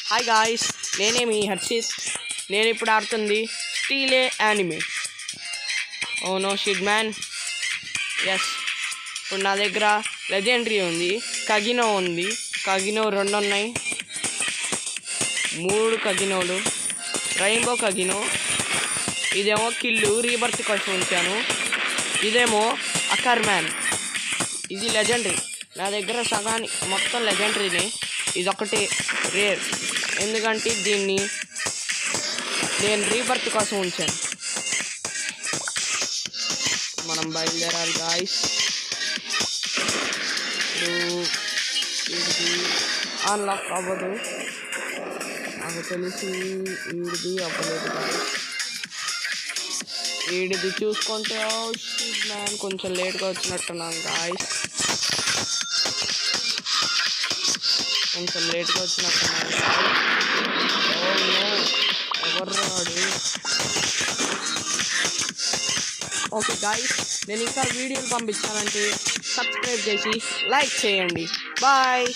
Hi guys, నేనే మీ హర్షిత్. నేను ఇప్పుడు ఆడుతుంది స్టీలే anime. Oh no shit man. Yes, ఇప్పుడు నా దగ్గర లెజెండరీ ఉంది, కగినో ఉంది. కగినో 2 ఉన్నాయి, 3 కగినోలు. రెయిన్బో కగినో. ఇదేమో కిల్లు రీబర్త్ కోసం ఉంచాను. ఇదేమో అకర్మ్యాన్. ఇది లెజెండరీ. నా దగ్గర సగానికి మొత్తం లెజెండరీని. ఇదొకటి రేర్, ఎందుకంటే దీన్ని నేను రీబర్త్ కోసం ఉంచాను. మనం బయలుదేరాలి గాయ్స్. వీడిది అన్లాక్ అవ్వదు, నాకు తెలిసి వీడిది అవ్వలేదు గాయ్స్. వీడిది చూసుకుంటే మ్యాన్ కొంచెం లేట్గా వచ్చినట్టున్నాను గాయ్స్. కొంచెం లేట్గా వచ్చినట్టున్నాను. ఎవరు రాడు. ఓకే గాయ్స్, నేను ఇంకా వీడియోలు పంపించాలంటే సబ్స్క్రైబ్ చేసి లైక్ చేయండి. బాయ్.